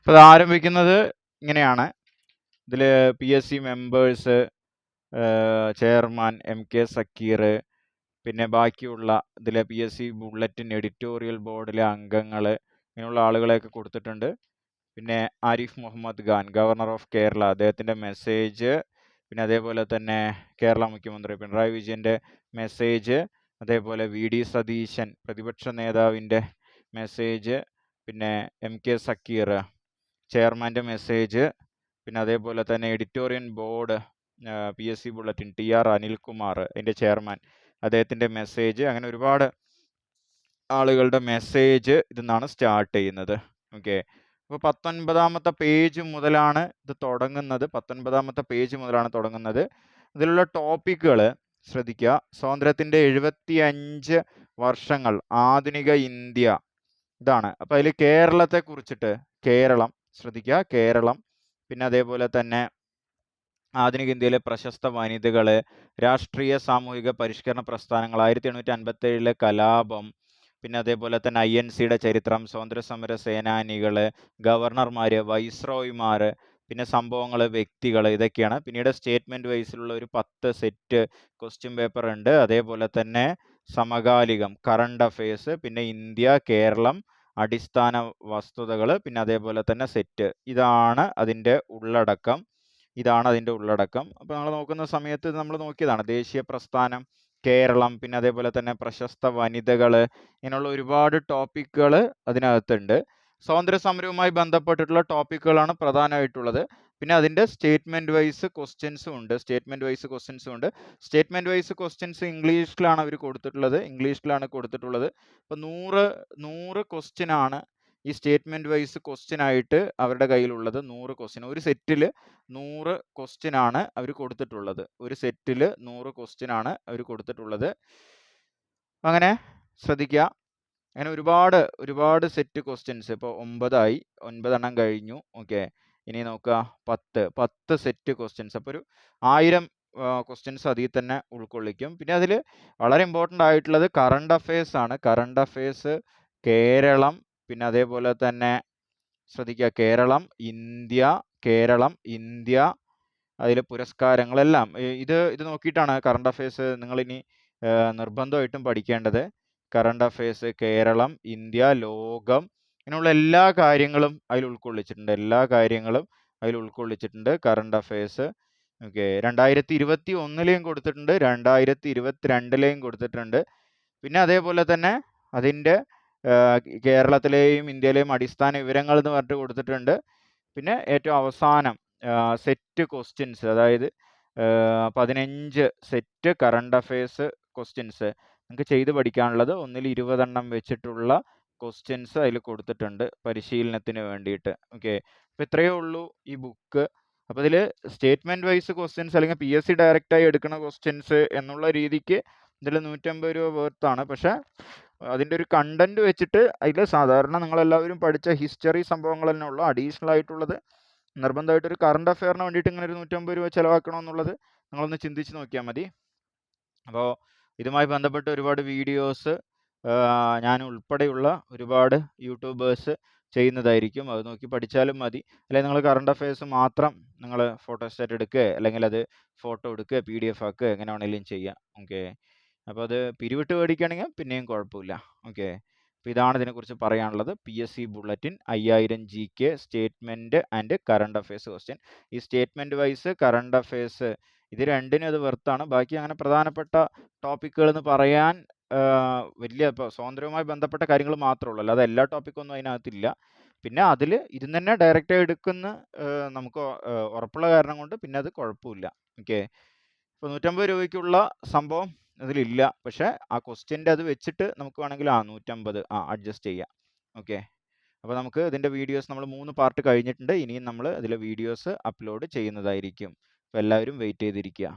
അപ്പോൾ ഇത് ആരംഭിക്കുന്നത് ഇങ്ങനെയാണ്. ഇതിൽ PSC members, chairman MK Zakir, പിന്നെ ബാക്കിയുള്ള ഇതിലെ PSC ബുള്ളറ്റിൻ എഡിറ്റോറിയൽ ബോർഡിലെ അംഗങ്ങൾ, ഇങ്ങനെയുള്ള ആളുകളെയൊക്കെ കൊടുത്തിട്ടുണ്ട്. പിന്നെ ആരിഫ് മുഹമ്മദ് ഖാൻ, ഗവർണർ ഓഫ് കേരള, അദ്ദേഹത്തിൻ്റെ മെസ്സേജ്, പിന്നെ അതേപോലെ തന്നെ കേരള മുഖ്യമന്ത്രി പിണറായി വിജയൻ്റെ മെസ്സേജ്, അതേപോലെ VD സതീശൻ പ്രതിപക്ഷ നേതാവിൻ്റെ മെസ്സേജ്, പിന്നെ MK സക്കീർ ചെയർമാൻ്റെ മെസ്സേജ്, പിന്നെ അതേപോലെ തന്നെ editorial board PSC bulletin TR Anilkumar അതിൻ്റെ ചെയർമാൻ, അദ്ദേഹത്തിൻ്റെ മെസ്സേജ്, അങ്ങനെ ഒരുപാട് ആളുകളുടെ മെസ്സേജ് ഇതിന്നാണ് സ്റ്റാർട്ട് ചെയ്യുന്നത്. ഓക്കെ, അപ്പോൾ 19ാമത്തെ പേജ് മുതലാണ് ഇത് തുടങ്ങുന്നത്. 19ാമത്തെ പേജ് മുതലാണ് തുടങ്ങുന്നത്. ഇതിലുള്ള ടോപ്പിക്കുകൾ ശ്രദ്ധിക്കുക. സ്വാതന്ത്ര്യത്തിൻ്റെ 75 വർഷങ്ങൾ, ആധുനിക ഇന്ത്യ, ഇതാണ്. അപ്പോൾ അതിൽ കേരളത്തെ കുറിച്ചിട്ട്, കേരളം ശ്രദ്ധിക്കുക, കേരളം, പിന്നെ അതേപോലെ തന്നെ ആധുനിക ഇന്ത്യയിലെ പ്രശസ്ത വനിതകൾ, രാഷ്ട്രീയ സാമൂഹിക പരിഷ്കരണ പ്രസ്ഥാനങ്ങൾ, 1857 കലാപം, പിന്നെ അതേപോലെ തന്നെ INCയുടെ ചരിത്രം, സ്വാതന്ത്ര്യ സമര സേനാനികൾ, ഗവർണർമാർ, വൈസ്രോയിമാർ, പിന്നെ സംഭവങ്ങൾ, വ്യക്തികൾ, ഇതൊക്കെയാണ്. പിന്നീട് സ്റ്റേറ്റ്മെൻറ്റ് വൈസിലുള്ള ഒരു 10 സെറ്റ് ക്വസ്റ്റ്യൻ പേപ്പർ ഉണ്ട്. അതേപോലെ തന്നെ സമകാലികം, കറണ്ട് അഫയേഴ്സ്, പിന്നെ ഇന്ത്യ, കേരളം, അടിസ്ഥാന വസ്തുതകൾ, പിന്നെ അതേപോലെ തന്നെ സെറ്റ്. ഇതാണ് അതിൻ്റെ ഉള്ളടക്കം. അപ്പോൾ നമ്മൾ നോക്കുന്ന സമയത്ത് നമ്മൾ നോക്കിയതാണ് ദേശീയ പ്രസ്ഥാനം, കേരളം, പിന്നെ അതേപോലെ തന്നെ പ്രശസ്ത വനിതകൾ, ഇങ്ങനെയുള്ള ഒരുപാട് ടോപ്പിക്കുകൾ അതിനകത്തുണ്ട്. സ്വാതന്ത്ര്യ സമരവുമായി ബന്ധപ്പെട്ടിട്ടുള്ള ടോപ്പിക്കുകളാണ് പ്രധാനമായിട്ടുള്ളത്. പിന്നെ അതിൻ്റെ സ്റ്റേറ്റ്മെൻറ്റ് വൈസ് ക്വസ്റ്റ്യൻസും ഉണ്ട്. സ്റ്റേറ്റ്മെൻറ്റ് വൈസ് ക്വസ്റ്റ്യൻസ് ഇംഗ്ലീഷിലാണ് അവർ കൊടുത്തിട്ടുള്ളത്. അപ്പോൾ 100 ക്വസ്റ്റ്യനാണ് ഈ സ്റ്റേറ്റ്മെൻറ്റ് വൈസ് ക്വസ്റ്റ്യൻ ആയിട്ട് അവരുടെ കയ്യിലുള്ളത്. 100 ക്വസ്റ്റ്യൻ, ഒരു സെറ്റിൽ 100 ക്വസ്റ്റ്യനാണ് അവർ കൊടുത്തിട്ടുള്ളത്. അങ്ങനെ ശ്രദ്ധിക്കുക. അങ്ങനെ ഒരുപാട് സെറ്റ് ക്വസ്റ്റ്യൻസ്. ഇപ്പോൾ 9 കഴിഞ്ഞു. ഓക്കെ, ഇനി നോക്കുക 10 സെറ്റ് ക്വസ്റ്റ്യൻസ്. അപ്പോൾ ഒരു 1000 ക്വസ്റ്റ്യൻസ് അതിൽ തന്നെ ഉൾക്കൊള്ളിക്കും. പിന്നെ അതിൽ വളരെ ഇമ്പോർട്ടൻ്റ് ആയിട്ടുള്ളത് കറണ്ട് അഫയേഴ്സ് ആണ്. കറണ്ട് അഫയേഴ്സ്, കേരളം, പിന്നെ അതേപോലെ തന്നെ ശ്രദ്ധിക്കുക, കേരളം, ഇന്ത്യ, അതിലെ പുരസ്കാരങ്ങളെല്ലാം ഇത് നോക്കിയിട്ടാണ് കറണ്ട് അഫയേഴ്സ് നിങ്ങളിനി നിർബന്ധമായിട്ടും പഠിക്കേണ്ടത്. കറണ്ട് അഫയേഴ്സ്, കേരളം, ഇന്ത്യ, ലോകം, ഇങ്ങനെയുള്ള എല്ലാ കാര്യങ്ങളും അതിൽ ഉൾക്കൊള്ളിച്ചിട്ടുണ്ട് കറണ്ട് അഫയേഴ്സ്. ഓക്കെ, 2021 കൊടുത്തിട്ടുണ്ട്, 2022 കൊടുത്തിട്ടുണ്ട്. പിന്നെ അതേപോലെ തന്നെ അതിൻ്റെ കേരളത്തിലെയും ഇന്ത്യയിലെയും അടിസ്ഥാന വിവരങ്ങൾ എന്ന് പറഞ്ഞിട്ട് കൊടുത്തിട്ടുണ്ട്. പിന്നെ ഏറ്റവും അവസാനം സെറ്റ് ക്വസ്റ്റ്യൻസ്, അതായത് 15 സെറ്റ് കറണ്ട് അഫയേഴ്സ് ക്വസ്റ്റ്യൻസ് നിങ്ങൾക്ക് ചെയ്ത് പഠിക്കാനുള്ളത്. 20 വെച്ചിട്ടുള്ള ക്വസ്റ്റ്യൻസ് അതിൽ കൊടുത്തിട്ടുണ്ട് പരിശീലനത്തിന് വേണ്ടിയിട്ട്. ഓക്കെ, അപ്പോൾ ഇത്രയേ ഉള്ളൂ ഈ ബുക്ക്. അപ്പോൾ ഇതിൽ സ്റ്റേറ്റ്മെൻറ്റ് വൈസ് ക്വസ്റ്റ്യൻസ് അല്ലെങ്കിൽ PSC ഡയറക്റ്റായി എടുക്കുന്ന ക്വസ്റ്റ്യൻസ് എന്നുള്ള രീതിക്ക് ഇതിൽ 150 രൂപ വേർത്താണ്. പക്ഷേ അതിൻ്റെ ഒരു കണ്ടന്റ് വെച്ചിട്ട് അതിൽ സാധാരണ നിങ്ങളെല്ലാവരും പഠിച്ച ഹിസ്റ്ററി സംഭവങ്ങൾ തന്നെ ഉള്ളൂ. അഡീഷണൽ ആയിട്ടുള്ളത് നിർബന്ധമായിട്ടൊരു കറണ്ട് അഫെയറിന് വേണ്ടിയിട്ട് ഇങ്ങനെ ഒരു 150 രൂപ ചിലവാക്കണമെന്നുള്ളത് നിങ്ങളൊന്ന് ചിന്തിച്ച് നോക്കിയാൽ മതി. അപ്പോൾ ഇതുമായി ബന്ധപ്പെട്ട് ഒരുപാട് വീഡിയോസ് ഞാൻ ഉൾപ്പെടെയുള്ള ഒരുപാട് യൂട്യൂബേഴ്സ് ചെയ്യുന്നതായിരിക്കും. അത് നോക്കി പഠിച്ചാലും മതി. അല്ലെങ്കിൽ നിങ്ങൾ കറണ്ട് അഫയേഴ്സ് മാത്രം നിങ്ങൾ ഫോട്ടോസ്റ്റാറ്റ് എടുക്കുക, അല്ലെങ്കിൽ അത് ഫോട്ടോ എടുക്കുക, PDF ആക്കുക, എങ്ങനെ വേണമെങ്കിലും ചെയ്യാം. ഓക്കെ, അപ്പോൾ അത് പിരിവിട്ട് മേടിക്കുകയാണെങ്കിൽ പിന്നെയും കുഴപ്പമില്ല. ഓക്കെ, അപ്പോൾ ഇതാണ് ഇതിനെക്കുറിച്ച് പറയാനുള്ളത്. PSC bulletin 5000 GK statement and current affairs question. ഈ സ്റ്റേറ്റ്മെൻറ്റ് വൈസ് കറണ്ട് അഫയേഴ്സ് ഇത് രണ്ടിനും അത് വെർത്താണ്. ബാക്കി അങ്ങനെ പ്രധാനപ്പെട്ട ടോപ്പിക്കുകൾ എന്ന് പറയാൻ വലിയ ഇപ്പോൾ സ്വാതന്ത്ര്യവുമായി ബന്ധപ്പെട്ട കാര്യങ്ങൾ മാത്രമേ ഉള്ളൂ, അല്ലാതെ എല്ലാ ടോപ്പിക്കൊന്നും അതിനകത്തില്ല. പിന്നെ അതിൽ ഇത് തന്നെ ഡയറക്റ്റായി എടുക്കുന്ന നമുക്ക് ഉറപ്പുള്ള കാരണം കൊണ്ട് പിന്നെ അത് കുഴപ്പമില്ല. ഓക്കെ, ഇപ്പോൾ 150 രൂപയ്ക്കുള്ള സംഭവം അതിലില്ല. പക്ഷേ ആ ക്വസ്റ്റ്യൻ്റെ അത് വെച്ചിട്ട് നമുക്ക് വേണമെങ്കിൽ 150 അഡ്ജസ്റ്റ് ചെയ്യാം. ഓക്കെ, അപ്പോൾ നമുക്ക് ഇതിൻ്റെ വീഡിയോസ് നമ്മൾ 3 പാർട്ട് കഴിഞ്ഞിട്ടുണ്ട്. ഇനിയും നമ്മൾ ഇതിലെ വീഡിയോസ് അപ്ലോഡ് ചെയ്യുന്നതായിരിക്കും. അപ്പോൾ എല്ലാവരും വെയിറ്റ് ചെയ്തിരിക്കുക.